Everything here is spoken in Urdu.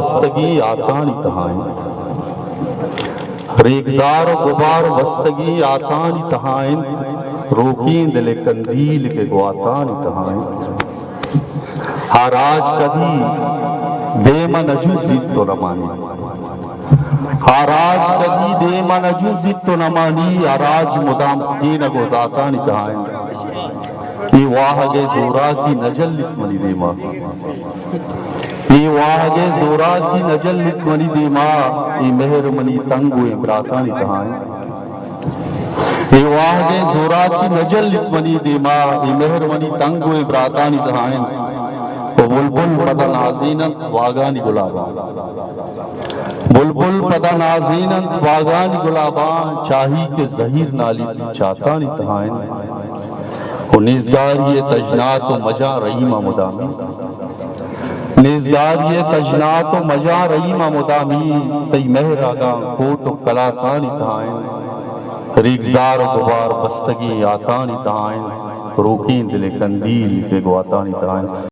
بستگی آتانی تہائیں، ریگزار و غبار بستگی آتانی تہائیں، روکیں دل کندیل کے گواتانی تہائیں، آراج کدی دیما نجو زید تو نمانی، آراج کدی دیما نجو زید تو نمانی، آراج مدام کین گو ذاتانی تہائیں، ای واہگ زورا کی نجلت منی دیما، ای واہگ زورا کی نجلت منی دیما، ای مہر منی تنگو امراتانی تہائیں، ای واہگ زورا کی نجلت منی دیما، ای مہر منی تنگو امراتانی تہائیں، وہ بلبل پدا نازینت واگانی گلابان، بلبل پدا نازینت واگانی گلابان، چاہی کے زہیر نالی چاہتانی تہائیں، وہ نیزگاری تجنات و مجا رحیمہ مدامی، نیزگاری تجنات و مجا رحیمہ مدامی، تی مہر آگا کوٹ و کلاتانی تہائیں، ریگزار و غبار بستگی آتانی تہائیں، روکیں دل کندیل کے گواتانی تہائیں۔